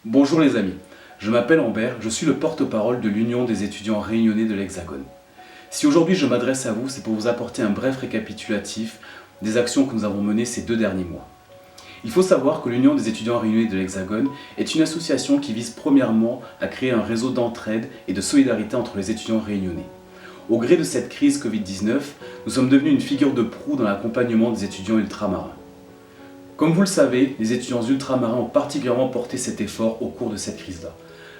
Bonjour les amis, je m'appelle Ambert, je suis le porte-parole de l'Union des étudiants réunionnais de l'Hexagone. Si aujourd'hui je m'adresse à vous, c'est pour vous apporter un bref récapitulatif des actions que nous avons menées ces 2 derniers mois. Il faut savoir que l'Union des étudiants réunionnais de l'Hexagone est une association qui vise premièrement à créer un réseau d'entraide et de solidarité entre les étudiants réunionnais. Au gré de cette crise Covid-19, nous sommes devenus une figure de proue dans l'accompagnement des étudiants ultramarins. Comme vous le savez, les étudiants ultramarins ont particulièrement porté cet effort au cours de cette crise-là.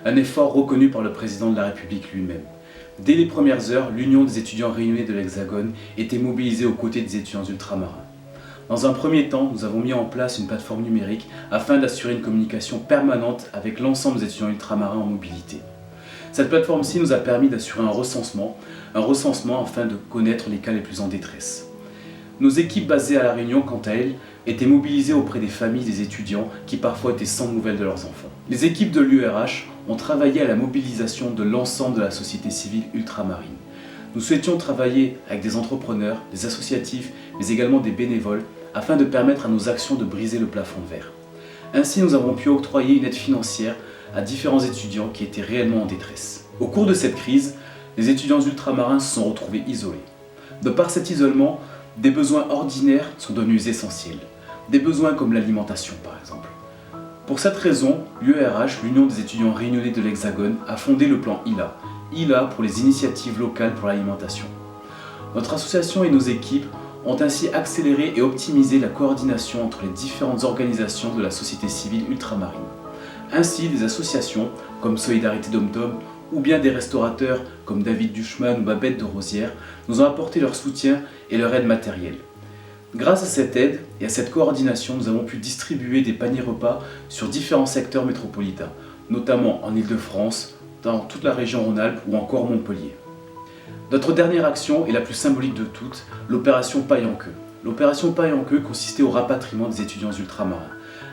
Un effort reconnu par le président de la République lui-même. Dès les premières heures, l'Union des étudiants réunionnais de l'Hexagone était mobilisée aux côtés des étudiants ultramarins. Dans un premier temps, nous avons mis en place une plateforme numérique afin d'assurer une communication permanente avec l'ensemble des étudiants ultramarins en mobilité. Cette plateforme-ci nous a permis d'assurer un recensement afin de connaître les cas les plus en détresse. Nos équipes basées à La Réunion, quant à elles, étaient mobilisées auprès des familles des étudiants qui parfois étaient sans nouvelles de leurs enfants. Les équipes de l'URH ont travaillé à la mobilisation de l'ensemble de la société civile ultramarine. Nous souhaitions travailler avec des entrepreneurs, des associatifs, mais également des bénévoles, afin de permettre à nos actions de briser le plafond de verre. Ainsi, nous avons pu octroyer une aide financière à différents étudiants qui étaient réellement en détresse. Au cours de cette crise, les étudiants ultramarins se sont retrouvés isolés. De par cet isolement, des besoins ordinaires sont devenus essentiels. Des besoins comme l'alimentation par exemple. Pour cette raison, l'URH, l'Union des étudiants réunionnais de l'Hexagone, a fondé le plan ILA. ILA pour les initiatives locales pour l'alimentation. Notre association et nos équipes ont ainsi accéléré et optimisé la coordination entre les différentes organisations de la société civile ultramarine. Ainsi, des associations comme Solidarité DomTom ou bien des restaurateurs comme David Duchman ou Babette de Rosière nous ont apporté leur soutien et leur aide matérielle. Grâce à cette aide et à cette coordination, nous avons pu distribuer des paniers repas sur différents secteurs métropolitains, notamment en Île-de-France, dans toute la région Rhône-Alpes ou encore Montpellier. Notre dernière action est la plus symbolique de toutes, l'opération Paille en queue. L'opération Paille en queue consistait au rapatriement des étudiants ultramarins.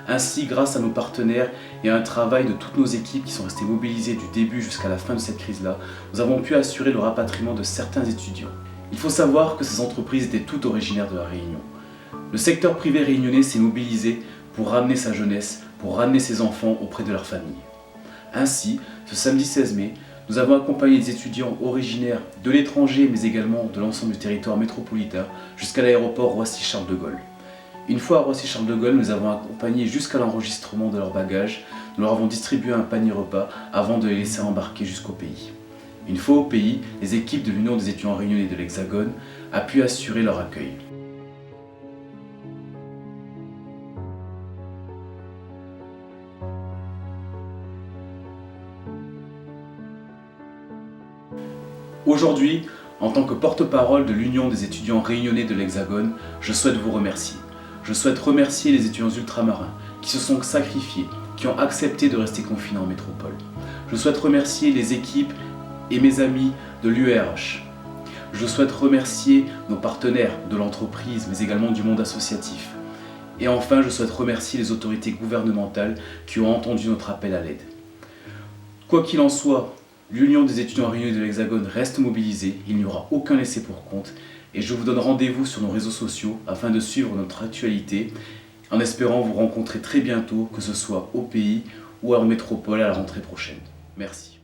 Ainsi, grâce à nos partenaires et à un travail de toutes nos équipes qui sont restées mobilisées du début jusqu'à la fin de cette crise-là, nous avons pu assurer le rapatriement de certains étudiants. Il faut savoir que ces entreprises étaient toutes originaires de La Réunion. Le secteur privé réunionnais s'est mobilisé pour ramener sa jeunesse, pour ramener ses enfants auprès de leurs familles. Ainsi, ce samedi 16 mai, nous avons accompagné des étudiants originaires de l'étranger mais également de l'ensemble du territoire métropolitain jusqu'à l'aéroport Roissy-Charles de Gaulle. Une fois à Roissy-Charles de Gaulle, nous avons accompagné jusqu'à l'enregistrement de leurs bagages. Nous leur avons distribué un panier repas avant de les laisser embarquer jusqu'au pays. Une fois au pays, les équipes de l'Union des étudiants réunionnais de l'Hexagone a pu assurer leur accueil. Aujourd'hui, en tant que porte-parole de l'Union des étudiants réunionnais de l'Hexagone, je souhaite vous remercier. Je souhaite remercier les étudiants ultramarins qui se sont sacrifiés, qui ont accepté de rester confinés en métropole. Je souhaite remercier les équipes et mes amis de l'URH. Je souhaite remercier nos partenaires de l'entreprise, mais également du monde associatif. Et enfin, je souhaite remercier les autorités gouvernementales qui ont entendu notre appel à l'aide. Quoi qu'il en soit, l'Union des étudiants réunionnais de l'Hexagone reste mobilisée, il n'y aura aucun laissé pour compte et je vous donne rendez-vous sur nos réseaux sociaux afin de suivre notre actualité en espérant vous rencontrer très bientôt, que ce soit au pays ou en métropole à la rentrée prochaine. Merci.